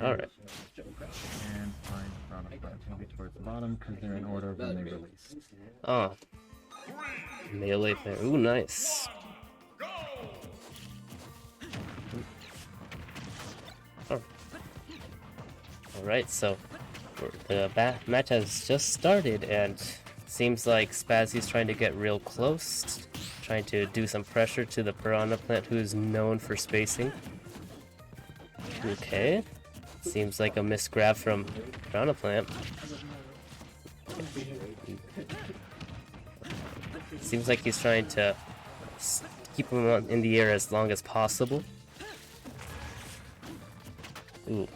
Alright. And find Bountiful plants maybe towards the bottom because they're in order of when they release. Oh. Melee player. Ooh, nice. Oh. Alright, so the match has just started, and seems like Spazzy's trying to get real close, trying to do some pressure to the Piranha Plant, who is known for spacing. Okay. Seems like a misgrab from Piranha Plant. Seems like he's trying to keep him in the air as long as possible. Ooh.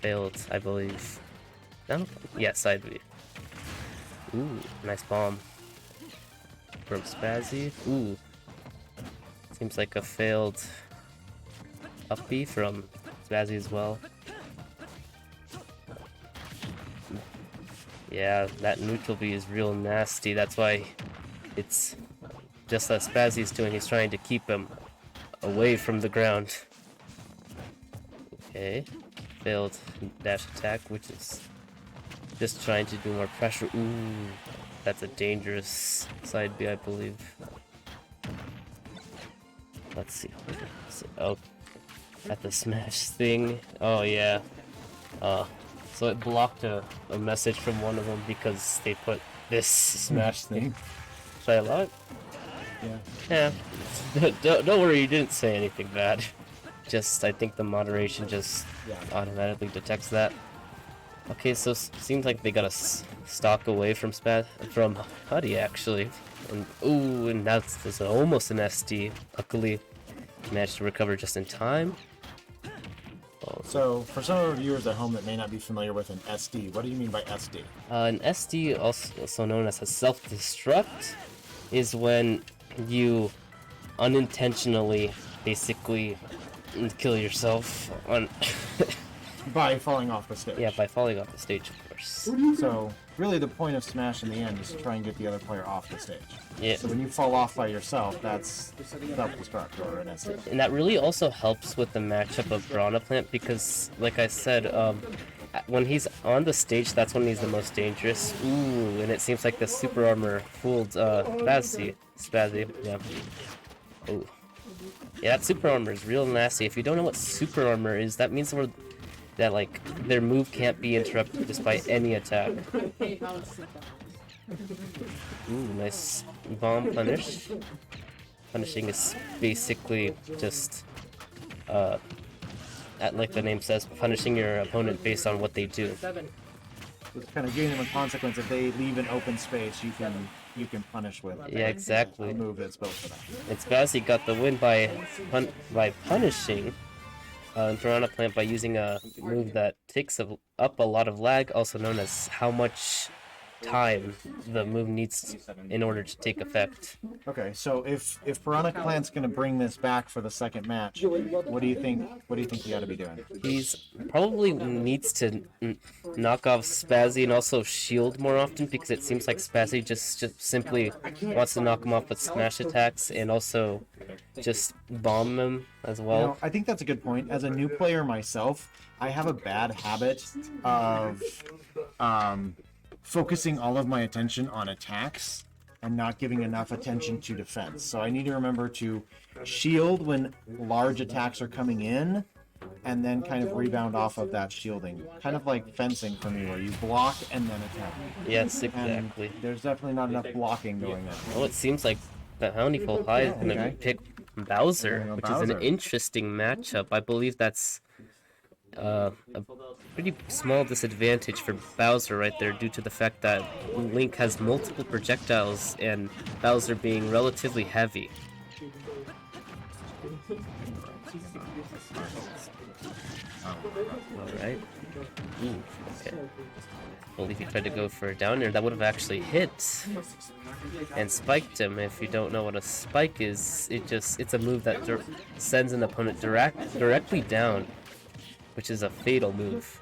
Failed, I believe. No? Yes, I believe. Ooh, nice bomb. From Spazzy. Ooh. Seems like a failed up B from Spazzy as well. Yeah, that neutral B is real nasty. That's why it's just as Spazzy's doing. He's trying to keep him away from the ground. Okay. Failed dash attack, which is just trying to do more pressure. Ooh, that's a dangerous side B, I believe. Let's see. Oh, at the smash thing. Oh yeah. So it blocked a message from one of them because they put this smash thing. Should I allow it? Yeah. Yeah. Don't worry, you didn't say anything bad. Just, I think the moderation just automatically detects that. Okay, so seems like they got a stock away from Huddy actually. And ooh, and that's almost an SD. Luckily, managed to recover just in time. Oh. So, for some of our viewers at home that may not be familiar with an SD, what do you mean by SD? An SD, also known as a self-destruct, is when you unintentionally, basically, kill yourself on By falling off the stage. Yeah, by falling off the stage, of course. So, really the point of Smash in the end is to try and get the other player off the stage. Yeah. So when you fall off by yourself, that's self-destruct or an SD. And that really also helps with the matchup of Piranha Plant because, like I said, when he's on the stage, that's when he's the most dangerous. Ooh, and it seems like the super armor fooled Spazzy, yeah. Ooh. Yeah, that super armor is real nasty. If you don't know what super armor is, that means that like their move can't be interrupted just by any attack. Ooh, nice bomb punish. Punishing is basically just like the name says, punishing your opponent based on what they do. It's kind of giving them a consequence. If they leave an open space, you can punish with Yeah, exactly. a move that's built for that. And Spazzy got the win by punishing Piranha Plant by using a move that takes up a lot of lag, also known as how much time the move needs in order to take effect. Okay, so if Piranha Plant's going to bring this back for the second match, what do you think? What do you think he ought to be doing? He's probably needs to knock off Spazzy and also shield more often because it seems like Spazzy just simply wants to knock him off with smash attacks and also just bomb him as well. You know, I think that's a good point. As a new player myself, I have a bad habit of focusing all of my attention on attacks and not giving enough attention to defense. So I need to remember to shield when large attacks are coming in and then kind of rebound off of that shielding. Kind of like fencing for me, where you block and then attack. Yes, exactly. And there's definitely not enough blocking going on. Well, it seems like the Bountiful High is going to pick Bowser, which is an interesting matchup. I believe that's a pretty small disadvantage for Bowser right there due to the fact that Link has multiple projectiles and Bowser being relatively heavy. Alright. Ooh, okay. I believe he tried to go for a down air. That would have actually hit and spiked him. If you don't know what a spike is, it's a move that sends an opponent directly down, which is a fatal move.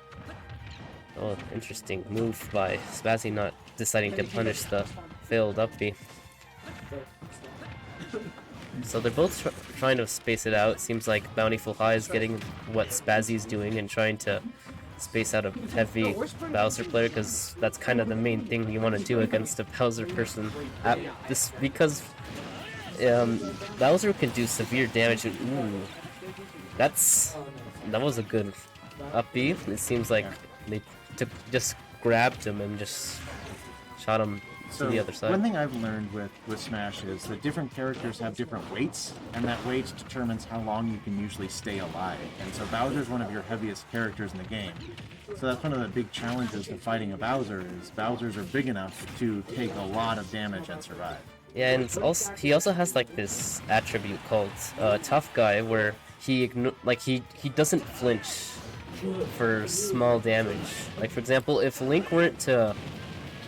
Oh, interesting move by Spazzy, not deciding to punish the failed up B. So they're both trying to space it out. Seems like Bountiful High is getting what Spazzy is doing and trying to space out a heavy Bowser player, because that's kind of the main thing you want to do against a Bowser person. Because Bowser can do severe damage. Ooh, that was a good up B. It seems like they just grabbed him and just shot him to the other side. One thing I've learned with Smash is that different characters have different weights, and that weight determines how long you can usually stay alive. And so Bowser's one of your heaviest characters in the game. So that's one of the big challenges to fighting a Bowser, is Bowsers are big enough to take a lot of damage and survive. Yeah, and he also has like this attribute called Tough Guy, where he doesn't flinch for small damage. Like, for example, if Link weren't to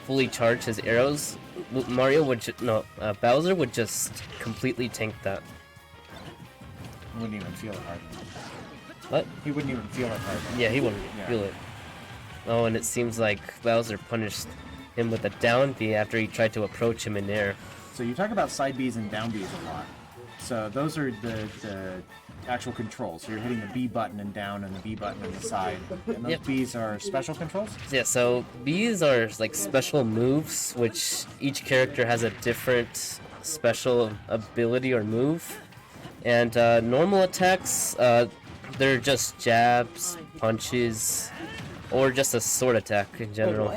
fully charge his arrows, Bowser would just completely tank that. He wouldn't even feel it hard. What? He wouldn't even feel it hard. Yeah, he wouldn't feel it. Oh, and it seems like Bowser punished him with a down B after he tried to approach him in air. So you talk about side Bs and down Bs a lot. So those are the actual controls. So you're hitting the B button and down and the B button on the side. And those Bs are special controls? Yeah, so Bs are like special moves, which each character has a different special ability or move. And normal attacks, they're just jabs, punches, or just a sword attack in general.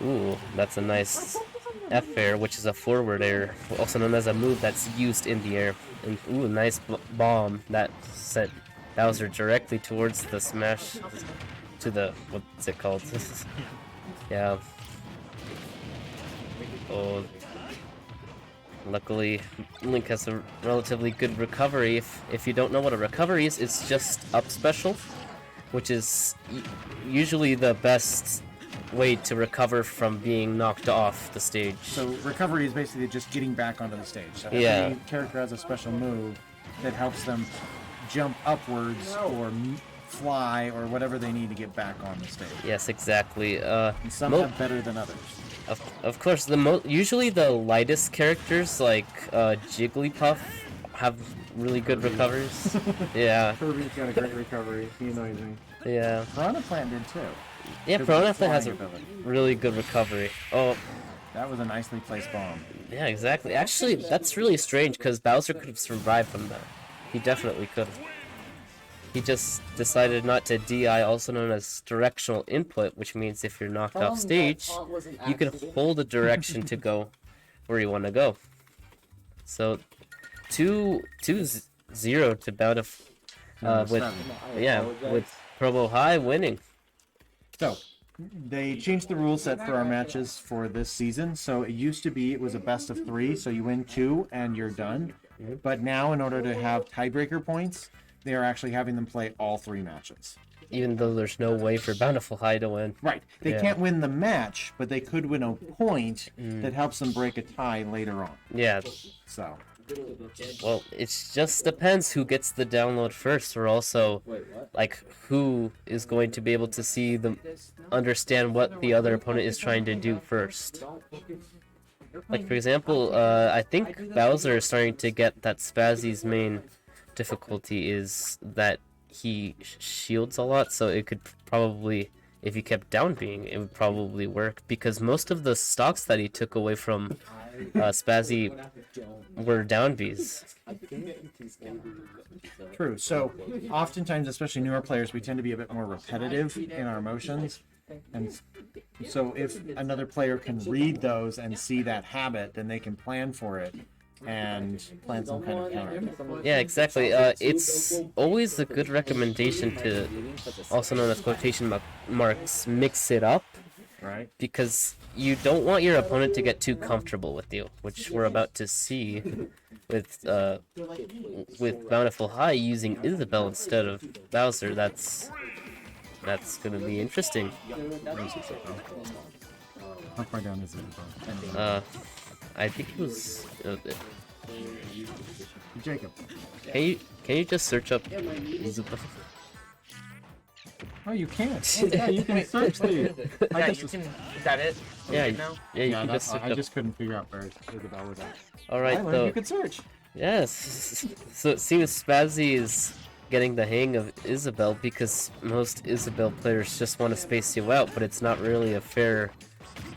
Ooh, that's a nice F air, which is a forward air, also known as a move that's used in the air. And ooh, nice bomb that sent Bowser directly towards the smash, to the, what's it called? Yeah. Oh. Luckily, Link has a relatively good recovery. If you don't know what a recovery is, it's just up special, which is usually the best way to recover from being knocked off the stage. So recovery is basically just getting back onto the stage. So every character has a special move that helps them jump upwards or fly or whatever they need to get back on the stage. Yes, exactly. And some have better than others. Of course, usually the lightest characters like Jigglypuff have really good recoveries. Yeah. Kirby's got a great recovery. He annoys me. Yeah. Piranha Plant did too. Yeah, Piranha Plant has a really good recovery. Oh. That was a nicely placed bomb. Yeah, exactly. Actually, that's really strange because Bowser could have survived from that. He definitely could have. He just decided not to DI, also known as directional input, which means if you're knocked off stage, you can hold a direction to go where you want to go. So, 2-0 to Bountiful, with Provo High winning. So, they changed the rule set for our matches for this season. So it used to be it was a best of 3, so you win 2 and you're done. But now, in order to have tiebreaker points, they are actually having them play all 3 matches. Even though there's no way for Bountiful High to win. Right. They can't win the match, but they could win a point that helps them break a tie later on. Yeah. So. Well, it just depends who gets the download first, or also, like, who is going to be able to see understand what the other opponent is trying to do first. Like, for example, I think Bowser is starting to get that Spazzy's main difficulty is that he shields a lot, so it could probably, if he kept down being, it would probably work, because most of the stocks that he took away from Spazzy were down Bs. True. So oftentimes, especially newer players, we tend to be a bit more repetitive in our motions. And so if another player can read those and see that habit, then they can plan for it and plan some kind of counter. Yeah, exactly. It's always a good recommendation to, also known as quotation marks, mix it up. Right. Because you don't want your opponent to get too comfortable with you, which we're about to see with Bountiful High using Isabelle instead of Bowser. That's gonna be interesting. How far down is it? I think it was Jacob. Can you just search up Isabelle? Oh, you can't. Oh, yeah, you can search these. Yeah, you can. Is that it? Yeah, Now? yeah, you can just search I up. just couldn't figure out where Isabelle was at. All right, I learned though. you could search. Yes. So it seems Spazzy is getting the hang of Isabel because most Isabel players just want to space you out, but it's not really a fair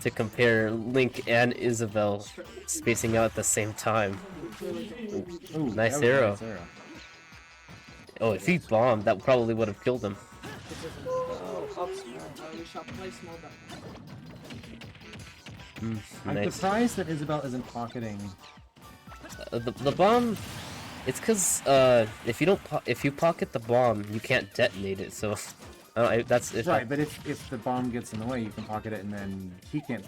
to compare Link and Isabel spacing out at the same time. Ooh, Nice that was a arrow. nice arrow. Oh, if he bombed, that probably would have killed him. I'm Nice. surprised that Isabel isn't pocketing. The bomb, it's because if you don't if you pocket the bomb, you can't detonate it. So that's if Right, but if the bomb gets in the way, you can pocket it, and then he can't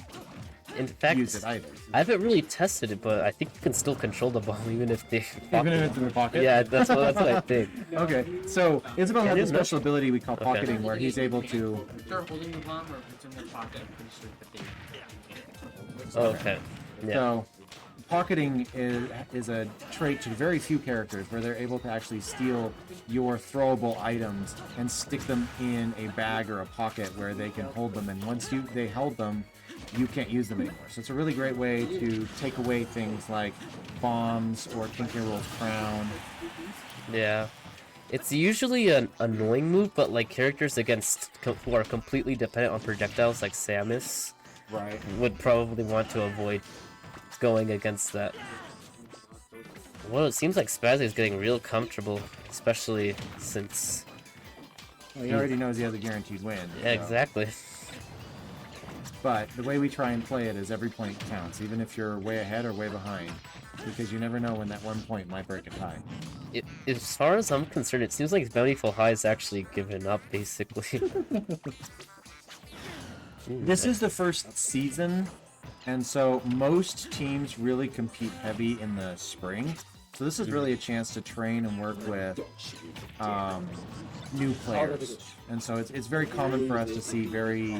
in fact use it either. I haven't really tested it, but I think you can still control the bomb even if they Even if it's in the pocket. Yeah, that's what I think. Okay, so Isabel has a didn't know. special ability we call pocketing, where he's able to. If they're holding the bomb or if it's in their pocket, I'm pretty sure that they. Okay. Yeah. So, pocketing is a trait to very few characters where they're able to actually steal your throwable items and stick them in a bag or a pocket where they can hold them. And once they hold them, you can't use them anymore. So it's a really great way to take away things like bombs or King K. Rool's crown. Yeah. It's usually an annoying move, but like characters who are completely dependent on projectiles like Samus Right. would probably want to avoid going against that. Well, it seems like Spazzy is getting real comfortable, especially since... Well, he already knows he has a guaranteed win. Yeah, so. exactly. But the way we try and play it is every point counts, even if you're way ahead or way behind, because you never know when that one point might break a tie. As far as I'm concerned, it seems like Bountiful High's actually given up, basically. This is the first season, and so most teams really compete heavy in the spring. So this is really a chance to train and work with new players. And so it's very common for us to see very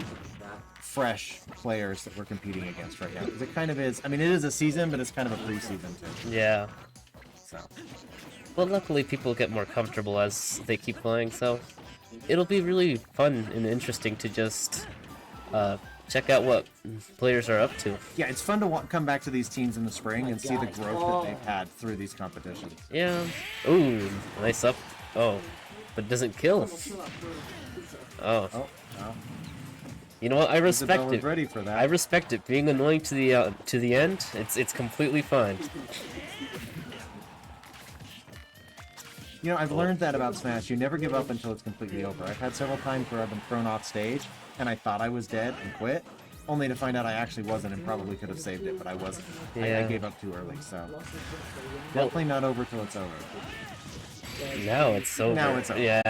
fresh players that we're competing against right now. 'Cause it kind of is, I mean, it is a season, but it's kind of a preseason too. Yeah. So Well, luckily people get more comfortable as they keep playing, so it'll be really fun and interesting to just check out what players are up to. yeah, it's fun to come back to these teams in the spring and see the growth that they've had through these competitions. Yeah. Ooh, nice up. Oh, but doesn't kill. Oh. Oh, no. You know what? I respect Isabel was it. ready for that. I respect it. Being annoying to the end, it's completely fine. You know, I've learned that about Smash. You never give up until it's completely over. I've had several times where I've been thrown off stage, and I thought I was dead and quit, only to find out I actually wasn't and probably could have saved it, but I wasn't. I Yeah. gave up too early, so... Definitely not over till it's over. Now it's over. Now it's over. Yeah.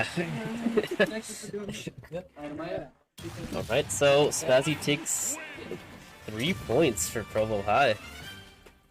Alright, so Spazzy takes 3 points for Provo High.